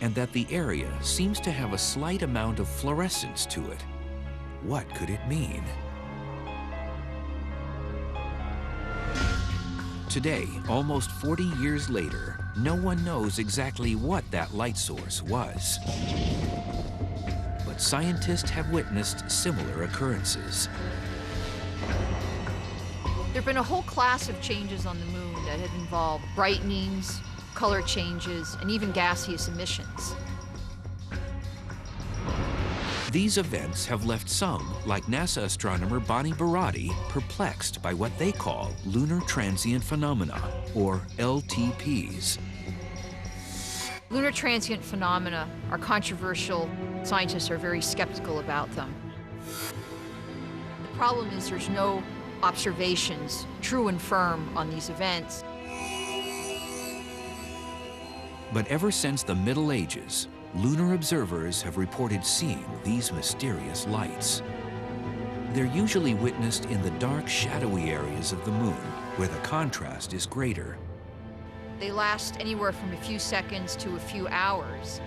and that the area seems to have a slight amount of fluorescence to it. What could it mean? Today, almost 40 years later, no one knows exactly what that light source was. But scientists have witnessed similar occurrences. There have been a whole class of changes on the moon that have involved brightenings, color changes, and even gaseous emissions. These events have left some, like NASA astronomer Bonnie Barati, perplexed by what they call lunar transient phenomena, or LTPs. Lunar transient phenomena are controversial. Scientists are very skeptical about them. The problem is there's no observations, true and firm, on these events. But ever since the Middle Ages, lunar observers have reported seeing these mysterious lights. They're usually witnessed in the dark, shadowy areas of the moon, where the contrast is greater. They last anywhere from a few seconds to a few hours.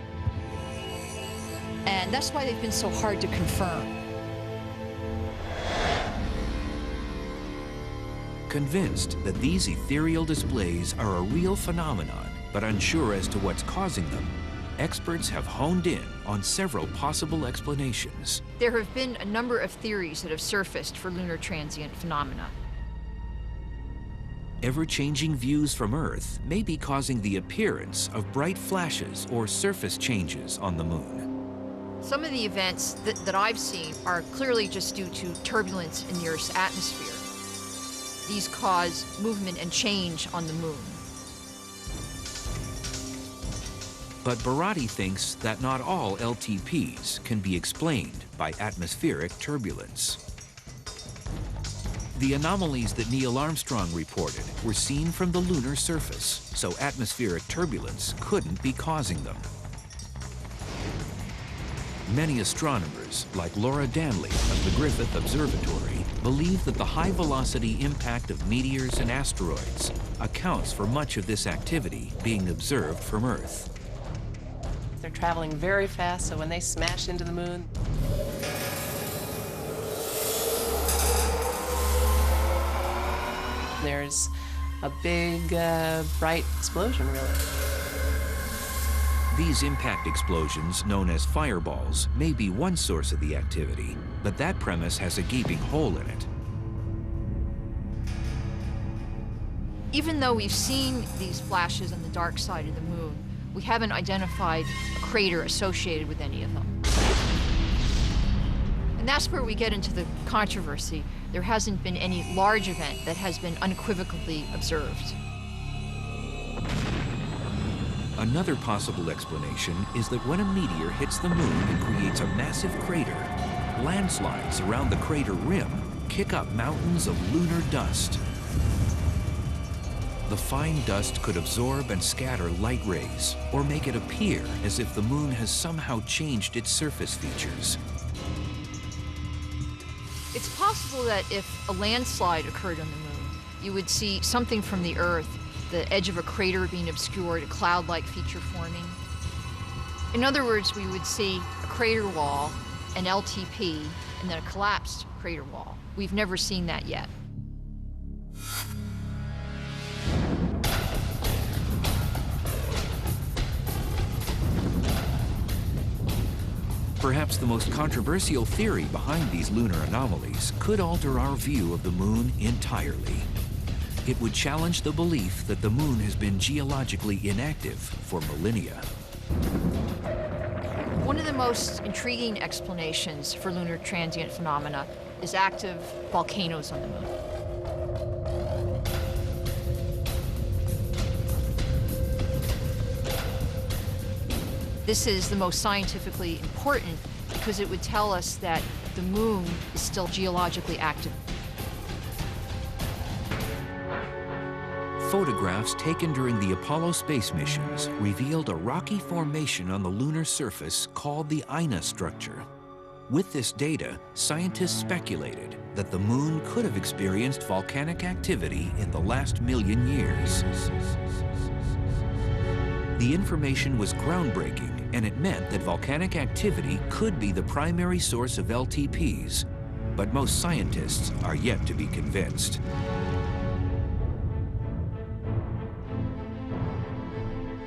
And that's why they've been so hard to confirm. Convinced that these ethereal displays are a real phenomenon, but unsure as to what's causing them, experts have honed in on several possible explanations. There have been a number of theories that have surfaced for lunar transient phenomena. Ever-changing views from Earth may be causing the appearance of bright flashes or surface changes on the moon. Some of the events that I've seen are clearly just due to turbulence in the Earth's atmosphere. These cause movement and change on the moon. But Barati thinks that not all LTPs can be explained by atmospheric turbulence. The anomalies that Neil Armstrong reported were seen from the lunar surface, so atmospheric turbulence couldn't be causing them. Many astronomers, like Laura Danley of the Griffith Observatory, believe that the high-velocity impact of meteors and asteroids accounts for much of this activity being observed from Earth. They're traveling very fast, so when they smash into the moon, there's a big, bright explosion, really. These impact explosions, known as fireballs, may be one source of the activity, but that premise has a gaping hole in it. Even though we've seen these flashes on the dark side of the moon, we haven't identified a crater associated with any of them. And that's where we get into the controversy. There hasn't been any large event that has been unequivocally observed. Another possible explanation is that when a meteor hits the moon and creates a massive crater, landslides around the crater rim kick up mountains of lunar dust. The fine dust could absorb and scatter light rays, or make it appear as if the moon has somehow changed its surface features. It's possible that if a landslide occurred on the moon, you would see something from the Earth, the edge of a crater being obscured, a cloud-like feature forming. In other words, we would see a crater wall, an LTP, and then a collapsed crater wall. We've never seen that yet. Perhaps the most controversial theory behind these lunar anomalies could alter our view of the moon entirely. It would challenge the belief that the moon has been geologically inactive for millennia. One of the most intriguing explanations for lunar transient phenomena is active volcanoes on the moon. This is the most scientifically important because it would tell us that the moon is still geologically active. Photographs taken during the Apollo space missions revealed a rocky formation on the lunar surface called the Ina structure. With this data, scientists speculated that the moon could have experienced volcanic activity in the last million years. The information was groundbreaking, and it meant that volcanic activity could be the primary source of LTPs, but most scientists are yet to be convinced.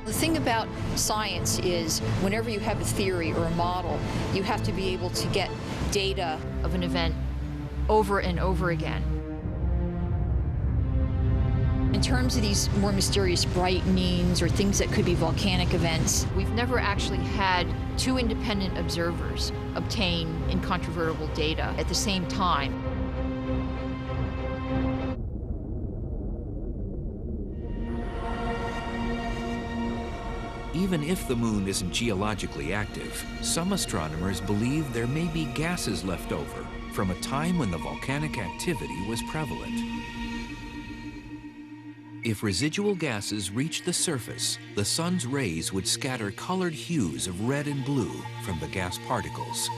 The thing about science is whenever you have a theory or a model, you have to be able to get data of an event over and over again. In terms of these more mysterious brightenings or things that could be volcanic events, we've never actually had two independent observers obtain incontrovertible data at the same time. Even if the moon isn't geologically active, some astronomers believe there may be gases left over from a time when the volcanic activity was prevalent. If residual gases reached the surface, the sun's rays would scatter colored hues of red and blue from the gas particles.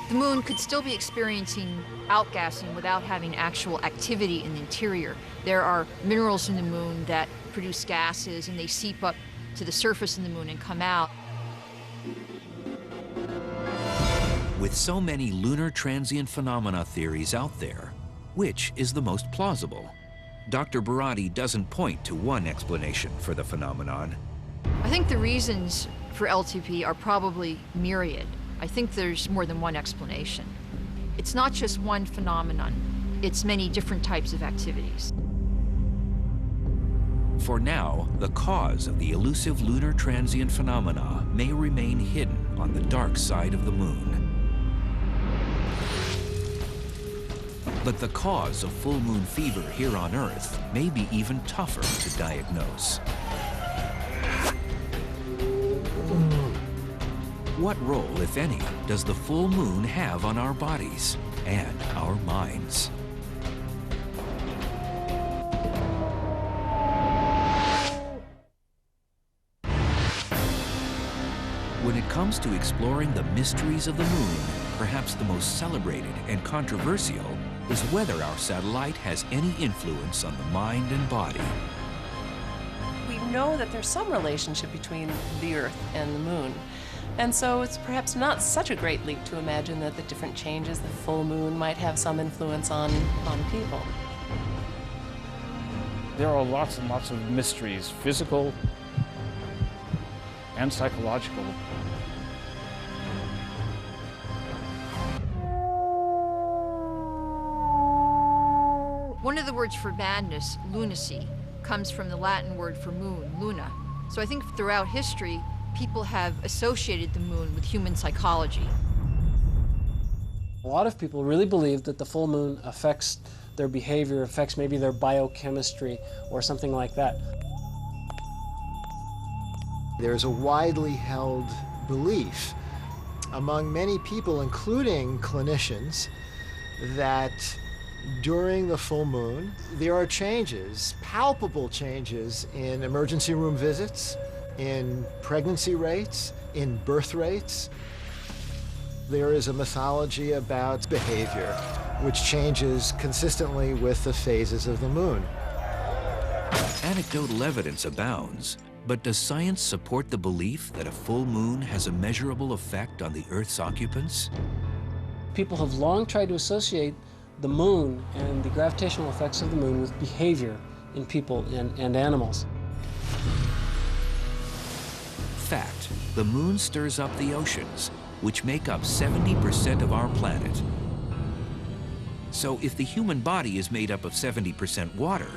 The moon could still be experiencing outgassing without having actual activity in the interior. There are minerals in the moon that produce gases, and they seep up to the surface of the moon and come out. With so many lunar transient phenomena theories out there, which is the most plausible? Dr. Barati doesn't point to one explanation for the phenomenon. I think the reasons for LTP are probably myriad. I think there's more than one explanation. It's not just one phenomenon, it's many different types of activities. For now, the cause of the elusive lunar transient phenomena may remain hidden on the dark side of the moon. But the cause of full moon fever here on Earth may be even tougher to diagnose. What role, if any, does the full moon have on our bodies and our minds? When it comes to exploring the mysteries of the moon, perhaps the most celebrated and controversial is whether our satellite has any influence on the mind and body. We know that there's some relationship between the Earth and the Moon. And so it's perhaps not such a great leap to imagine that the different changes, the full moon, might have some influence on people. There are lots and lots of mysteries, physical and psychological. One of the words for madness, lunacy, comes from the Latin word for moon, luna. So I think throughout history, people have associated the moon with human psychology. A lot of people really believe that the full moon affects their behavior, affects maybe their biochemistry or something like that. There's a widely held belief among many people, including clinicians, that during the full moon, there are changes, palpable changes in emergency room visits, in pregnancy rates, in birth rates. There is a mythology about behavior, which changes consistently with the phases of the moon. Anecdotal evidence abounds, but does science support the belief that a full moon has a measurable effect on the Earth's occupants? People have long tried to associate the moon and the gravitational effects of the moon with behavior in people and animals. Fact, the moon stirs up the oceans, which make up 70% of our planet. So if the human body is made up of 70% water,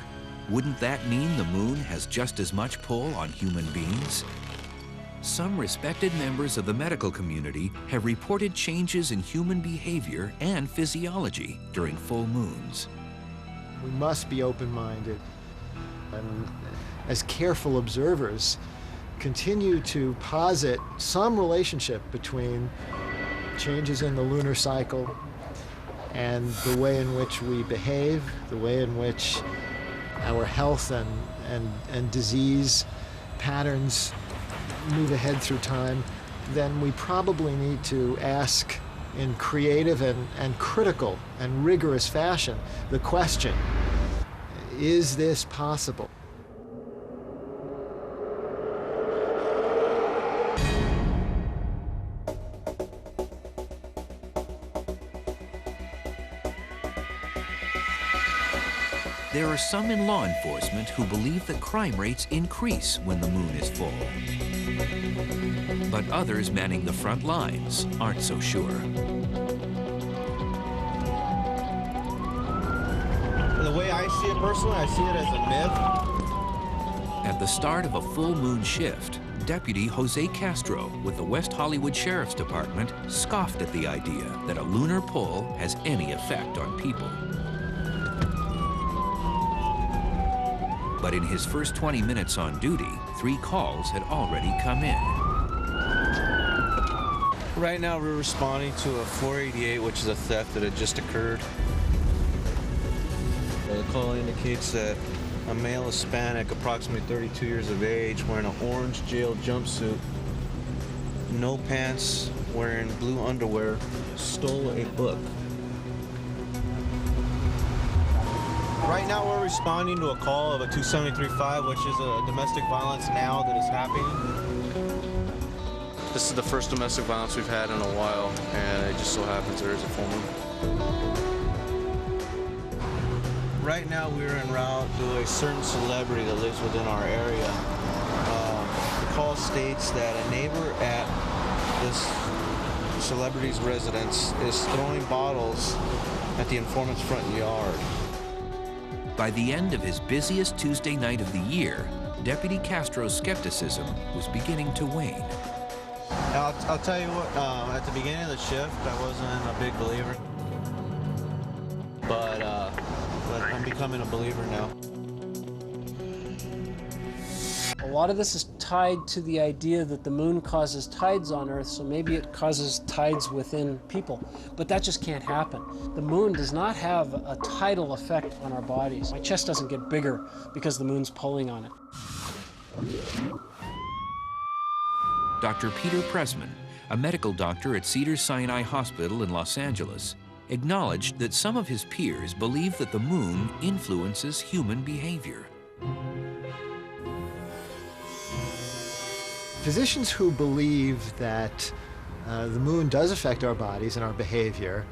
wouldn't that mean the moon has just as much pull on human beings? Some respected members of the medical community have reported changes in human behavior and physiology during full moons. We must be open-minded and, as careful observers, continue to posit some relationship between changes in the lunar cycle and the way in which we behave, the way in which our health and disease patterns move ahead through time. Then we probably need to ask in creative and critical and rigorous fashion the question, is this possible? There are some in law enforcement who believe that crime rates increase when the moon is full. But others manning the front lines aren't so sure. The way I see it personally, I see it as a myth. At the start of a full moon shift, Deputy Jose Castro with the West Hollywood Sheriff's Department scoffed at the idea that a lunar pull has any effect on people. But in his first 20 minutes on duty, 3 calls had already come in. Right now, we're responding to a 488, which is a theft that had just occurred. The call indicates that a male Hispanic, approximately 32 years of age, wearing an orange jail jumpsuit, no pants, wearing blue underwear, stole a book. Right now, we're responding to a call of a 2735, which is a domestic violence now that is happening. This is the first domestic violence we've had in a while, and it just so happens there is a full moon. Right now, we're en route to a certain celebrity that lives within our area. The call states that a neighbor at this celebrity's residence is throwing bottles at the informant's front yard. By the end of his busiest Tuesday night of the year, Deputy Castro's skepticism was beginning to wane. I'll tell you what, at the beginning of the shift, I wasn't a big believer. But I'm becoming a believer now. A lot of this is tied to the idea that the moon causes tides on Earth, so maybe it causes tides within people. But that just can't happen. The moon does not have a tidal effect on our bodies. My chest doesn't get bigger because the moon's pulling on it. Dr. Peter Pressman, a medical doctor at Cedars-Sinai Hospital in Los Angeles, acknowledged that some of his peers believe that the moon influences human behavior. Physicians who believe that the moon does affect our bodies and our behavior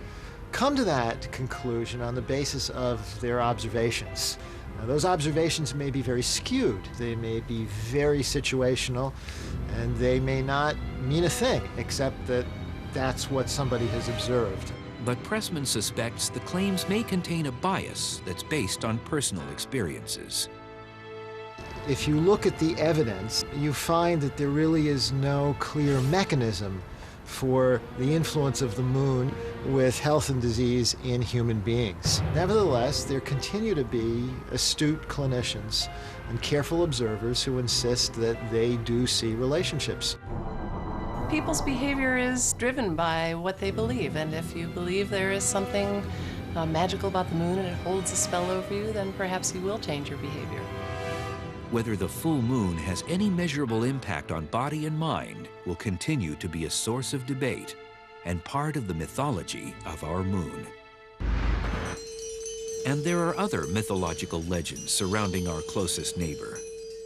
come to that conclusion on the basis of their observations. Now, those observations may be very skewed, they may be very situational, and they may not mean a thing, except that that's what somebody has observed. But Pressman suspects the claims may contain a bias that's based on personal experiences. If you look at the evidence, you find that there really is no clear mechanism for the influence of the moon with health and disease in human beings. Nevertheless, there continue to be astute clinicians and careful observers who insist that they do see relationships. People's behavior is driven by what they believe, and if you believe there is something magical about the moon and it holds a spell over you, then perhaps you will change your behavior. Whether the full moon has any measurable impact on body and mind will continue to be a source of debate and part of the mythology of our moon. And there are other mythological legends surrounding our closest neighbor.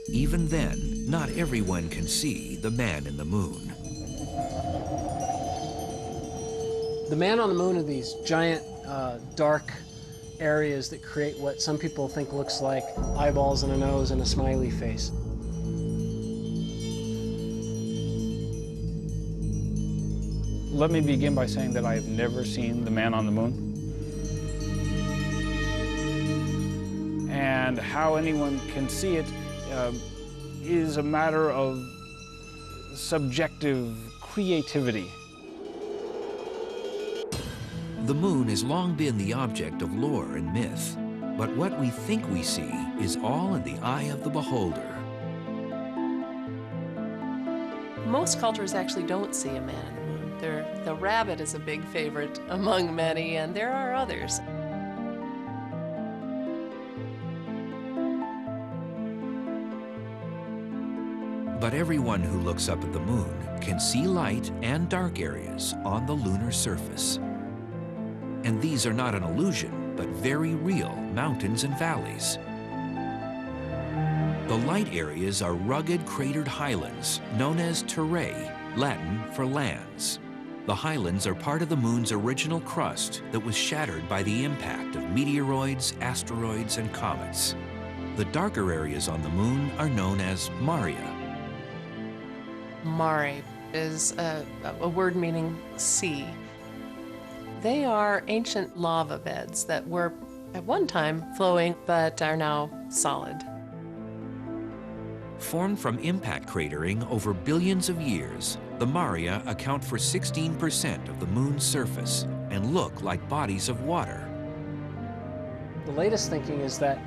Even then, not everyone can see the man in the moon. The man on the moon are these giant, dark areas that create what some people think looks like eyeballs and a nose and a smiley face. Let me begin by saying that I have never seen the man on the moon. And how anyone can see it is a matter of subjective creativity. The moon has long been the object of lore and myth, but what we think we see is all in the eye of the beholder. Most cultures actually don't see a man in the moon. The rabbit is a big favorite among many, and there are others. But everyone who looks up at the moon can see light and dark areas on the lunar surface. And these are not an illusion, but very real mountains and valleys. The light areas are rugged cratered highlands known as terrae, Latin for lands. The highlands are part of the moon's original crust that was shattered by the impact of meteoroids, asteroids, and comets. The darker areas on the moon are known as Maria. Mare is a word meaning sea. They are ancient lava beds that were at one time flowing but are now solid. Formed from impact cratering over billions of years, the Maria account for 16% of the moon's surface and look like bodies of water. The latest thinking is that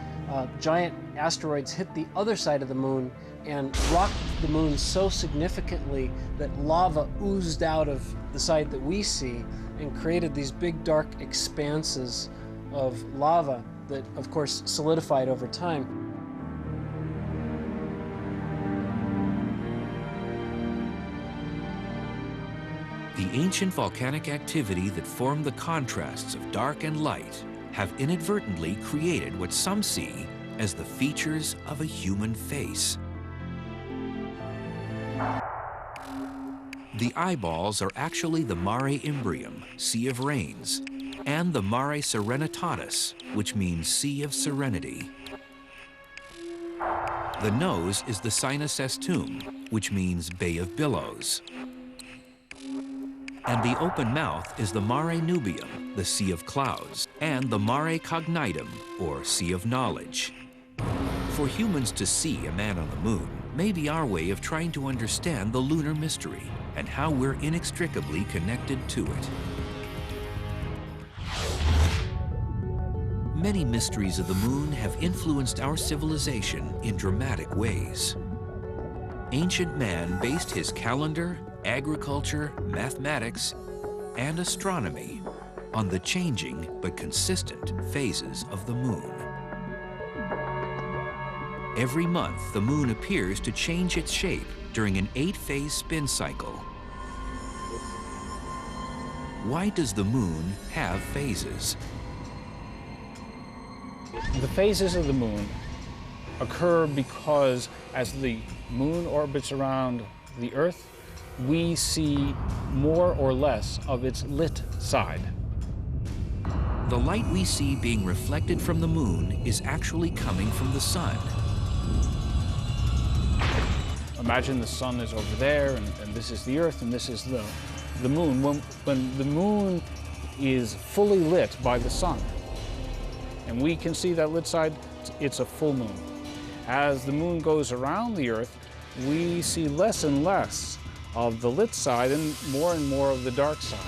giant asteroids hit the other side of the moon and rocked the moon so significantly that lava oozed out of the side that we see and created these big dark expanses of lava that, of course, solidified over time. The ancient volcanic activity that formed the contrasts of dark and light have inadvertently created what some see as the features of a human face. The eyeballs are actually the Mare Imbrium, Sea of Rains, and the Mare Serenitatis, which means Sea of Serenity. The nose is the Sinus Estum, which means Bay of Billows. And the open mouth is the Mare Nubium, the Sea of Clouds, and the Mare Cognitum, or Sea of Knowledge. For humans to see a man on the moon may be our way of trying to understand the lunar mystery and how we're inextricably connected to it. Many mysteries of the moon have influenced our civilization in dramatic ways. Ancient man based his calendar, agriculture, mathematics, and astronomy on the changing but consistent phases of the moon. Every month, the moon appears to change its shape during an 8-phase spin cycle. Why does the moon have phases? The phases of the moon occur because as the moon orbits around the Earth, we see more or less of its lit side. The light we see being reflected from the moon is actually coming from the sun. Imagine the sun is over there, and this is the Earth, and this is the moon. When the moon is fully lit by the sun, and we can see that lit side, it's a full moon. As the moon goes around the Earth, we see less and less of the lit side and more of the dark side.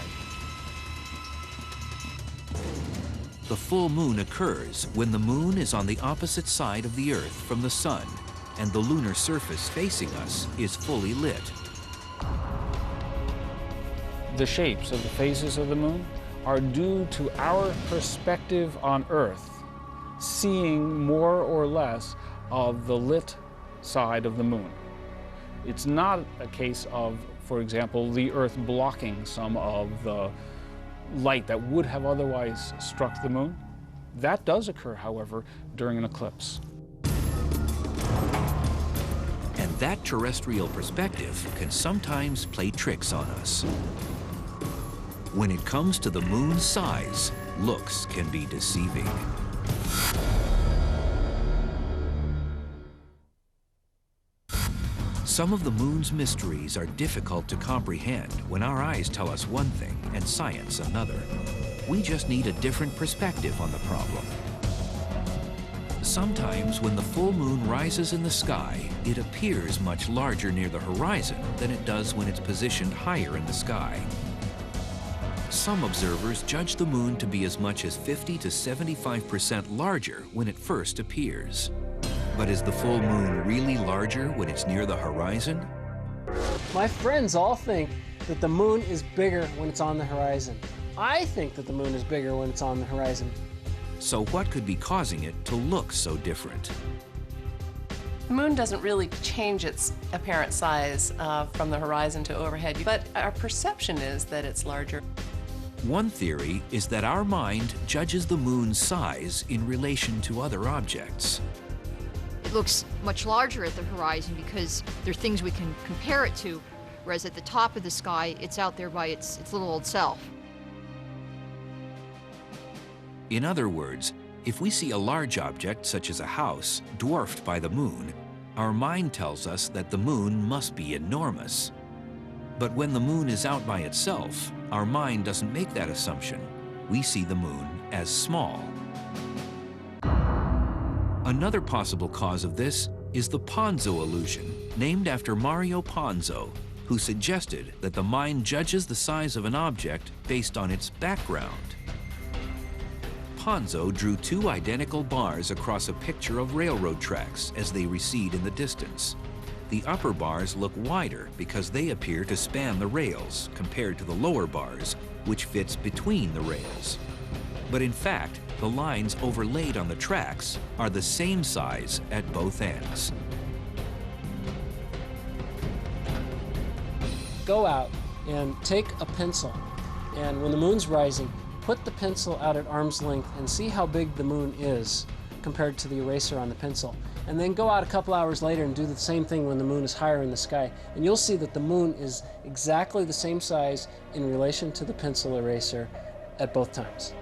The full moon occurs when the moon is on the opposite side of the Earth from the sun, and the lunar surface facing us is fully lit. The shapes of the phases of the moon are due to our perspective on Earth, seeing more or less of the lit side of the moon. It's not a case of, for example, the Earth blocking some of the light that would have otherwise struck the moon. That does occur, however, during an eclipse. And that terrestrial perspective can sometimes play tricks on us. When it comes to the moon's size, looks can be deceiving. Some of the moon's mysteries are difficult to comprehend when our eyes tell us one thing and science another. We just need a different perspective on the problem. Sometimes when the full moon rises in the sky, it appears much larger near the horizon than it does when it's positioned higher in the sky. Some observers judge the moon to be as much as 50 to 75% larger when it first appears. But is the full moon really larger when it's near the horizon? My friends all think that the moon is bigger when it's on the horizon. I think that the moon is bigger when it's on the horizon. So what could be causing it to look so different? The moon doesn't really change its apparent size from the horizon to overhead, but our perception is that it's larger. One theory is that our mind judges the moon's size in relation to other objects. It looks much larger at the horizon because there are things we can compare it to. whereas at the top of the sky, it's out there by its little old self. In other words, if we see a large object, such as a house, dwarfed by the moon, our mind tells us that the moon must be enormous. But when the moon is out by itself, our mind doesn't make that assumption. We see the moon as small. Another possible cause of this is the Ponzo illusion, named after Mario Ponzo, who suggested that the mind judges the size of an object based on its background. Ponzo drew two identical bars across a picture of railroad tracks as they recede in the distance. The upper bars look wider because they appear to span the rails compared to the lower bars, which fits between the rails. But in fact, the lines overlaid on the tracks are the same size at both ends. Go out and take a pencil, and when the moon's rising, put the pencil out at arm's length and see how big the moon is compared to the eraser on the pencil. And then go out a couple hours later and do the same thing when the moon is higher in the sky. And you'll see that the moon is exactly the same size in relation to the pencil eraser at both times.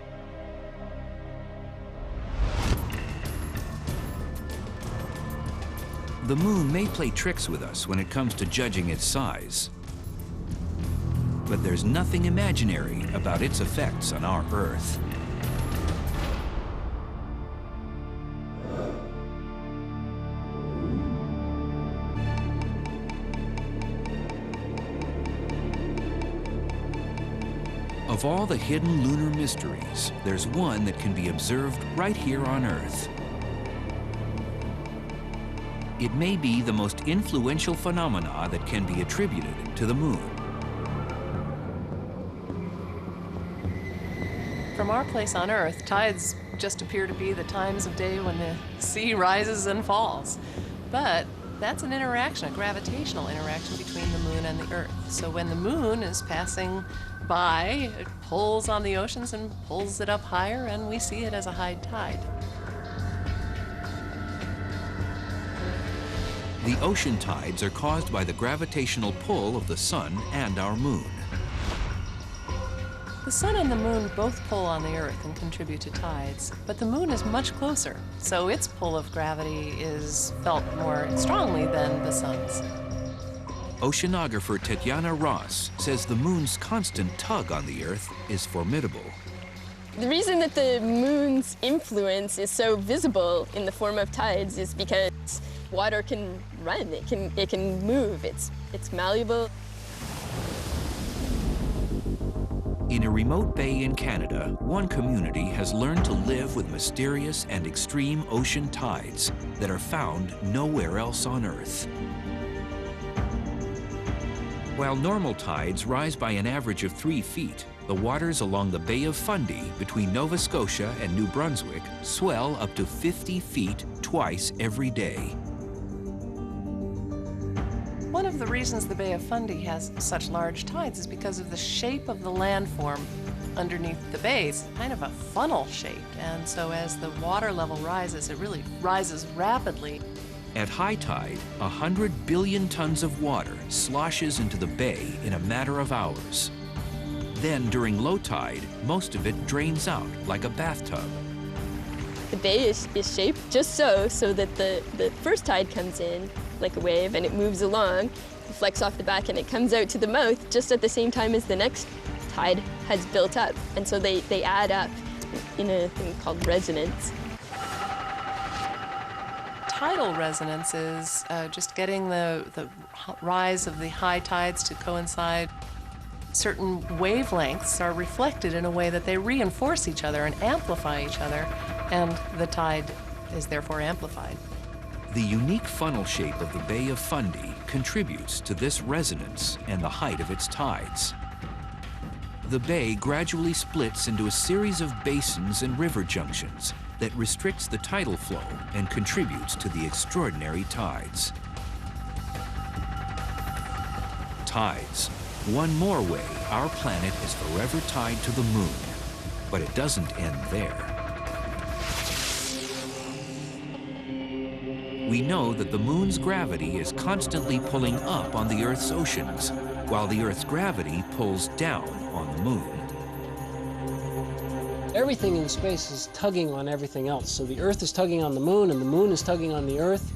The moon may play tricks with us when it comes to judging its size. But there's nothing imaginary about its effects on our Earth. Of all the hidden lunar mysteries, there's one that can be observed right here on Earth. It may be the most influential phenomena that can be attributed to the moon. From our place on Earth, tides just appear to be the times of day when the sea rises and falls. But that's an interaction, a gravitational interaction between the moon and the Earth. So when the moon is passing by, it pulls on the oceans and pulls it up higher, and we see it as a high tide. The ocean tides are caused by the gravitational pull of the sun and our moon. The sun and the moon both pull on the Earth and contribute to tides, but the moon is much closer, so its pull of gravity is felt more strongly than the sun's. Oceanographer Tatiana Ross says the moon's constant tug on the Earth is formidable. The reason that the moon's influence is so visible in the form of tides is because water can run, it can move, it's malleable. In a remote bay in Canada, one community has learned to live with mysterious and extreme ocean tides that are found nowhere else on Earth. While normal tides rise by an average of 3 feet, the waters along the Bay of Fundy between Nova Scotia and New Brunswick swell up to 50 feet twice every day. One of the reasons the Bay of Fundy has such large tides is because of the shape of the landform underneath the bay. It's kind of a funnel shape, and so as the water level rises, it really rises rapidly. At high tide, 100 billion tons of water sloshes into the bay in a matter of hours. Then during low tide, most of it drains out like a bathtub. The bay is shaped just so that the first tide comes in like a wave and it moves along, deflects off the back, and it comes out to the mouth just at the same time as the next tide has built up. And so they add up in a thing called resonance. Tidal resonance is just getting the rise of the high tides to coincide. Certain wavelengths are reflected in a way that they reinforce each other and amplify each other, and the tide is therefore amplified. The unique funnel shape of the Bay of Fundy contributes to this resonance and the height of its tides. The bay gradually splits into a series of basins and river junctions that restricts the tidal flow and contributes to the extraordinary tides. Tides, one more way our planet is forever tied to the moon. But it doesn't end there. We know that the moon's gravity is constantly pulling up on the Earth's oceans, while the Earth's gravity pulls down on the moon. Everything in space is tugging on everything else. So the Earth is tugging on the moon, and the moon is tugging on the Earth.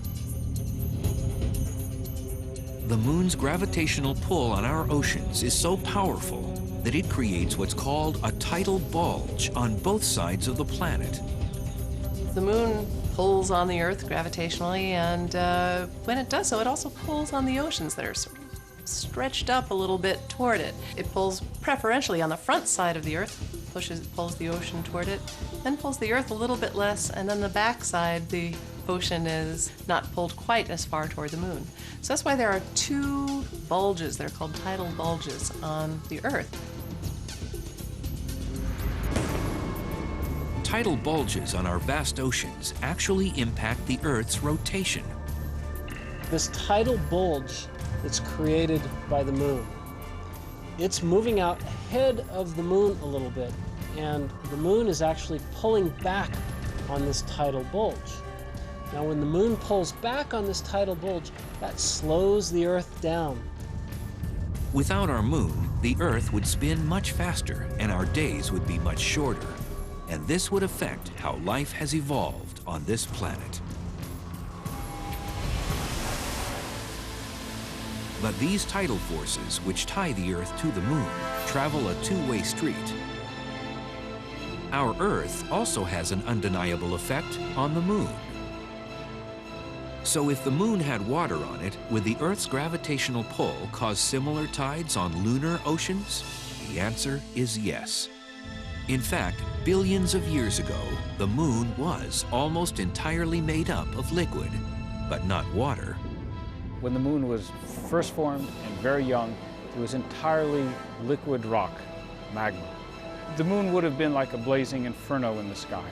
The moon's gravitational pull on our oceans is so powerful that it creates what's called a tidal bulge on both sides of the planet. The moon pulls on the Earth gravitationally, and when it does so, it also pulls on the oceans that are sort of stretched up a little bit toward it. It pulls preferentially on the front side of the Earth, pulls the ocean toward it, then pulls the Earth a little bit less, and then the back side, the ocean is not pulled quite as far toward the moon. So that's why there are two bulges, they're called tidal bulges, on the Earth. Tidal bulges on our vast oceans actually impact the Earth's rotation. This tidal bulge that's created by the moon, it's moving out ahead of the moon a little bit, and the moon is actually pulling back on this tidal bulge. Now, when the moon pulls back on this tidal bulge, that slows the Earth down. Without our moon, the Earth would spin much faster and our days would be much shorter. And this would affect how life has evolved on this planet. But these tidal forces, which tie the Earth to the moon, travel a two-way street. Our Earth also has an undeniable effect on the moon. So if the moon had water on it, would the Earth's gravitational pull cause similar tides on lunar oceans? The answer is yes. In fact, billions of years ago, the moon was almost entirely made up of liquid, but not water. When the moon was first formed and very young, it was entirely liquid rock, magma. The moon would have been like a blazing inferno in the sky.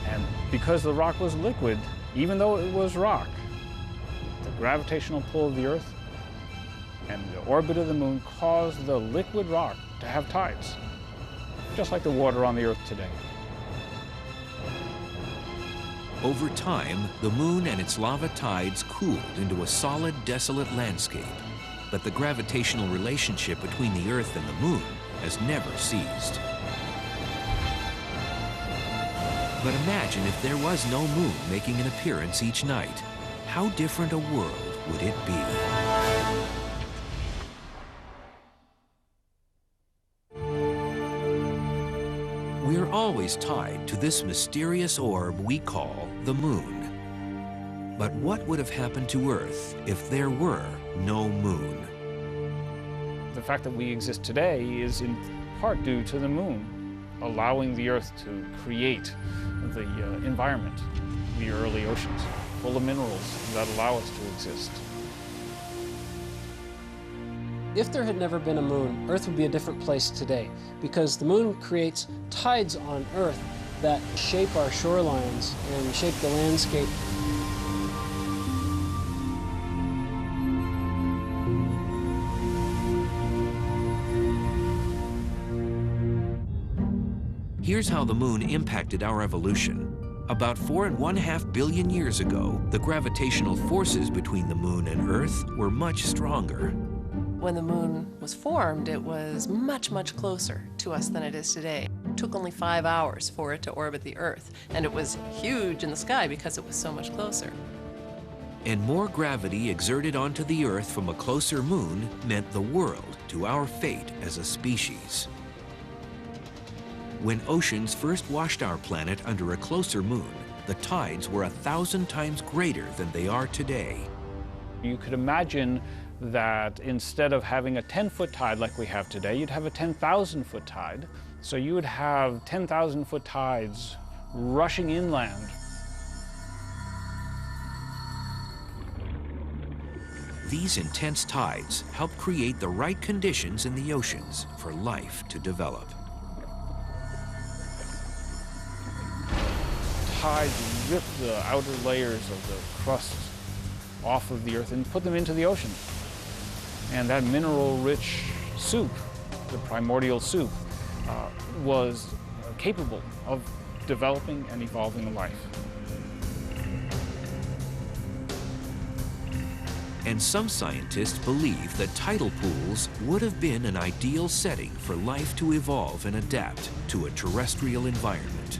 And because the rock was liquid, even though it was rock, the gravitational pull of the Earth and the orbit of the moon caused the liquid rock to have tides, just like the water on the Earth today. Over time, the moon and its lava tides cooled into a solid, desolate landscape. But the gravitational relationship between the Earth and the moon has never ceased. But imagine if there was no moon making an appearance each night. How different a world would it be? We're always tied to this mysterious orb we call the moon. But what would have happened to Earth if there were no moon? The fact that we exist today is in part due to the moon, allowing the Earth to create the environment, the early oceans, full of minerals that allow us to exist. If there had never been a moon, Earth would be a different place today, because the moon creates tides on Earth that shape our shorelines and shape the landscape. Here's how the moon impacted our evolution. About 4.5 billion years ago, the gravitational forces between the moon and Earth were much stronger. When the moon was formed, it was much, much closer to us than it is today. It took only 5 hours for it to orbit the Earth, and it was huge in the sky because it was so much closer. And more gravity exerted onto the Earth from a closer moon meant the world to our fate as a species. When oceans first washed our planet under a closer moon, the tides were 1,000 times greater than they are today. You could imagine that instead of having a 10-foot tide like we have today, you'd have a 10,000-foot tide. So you would have 10,000-foot tides rushing inland. These intense tides help create the right conditions in the oceans for life to develop. Tides rip the outer layers of the crust off of the Earth and put them into the ocean. And that mineral-rich soup, the primordial soup, was capable of developing and evolving life. And some scientists believe that tidal pools would have been an ideal setting for life to evolve and adapt to a terrestrial environment.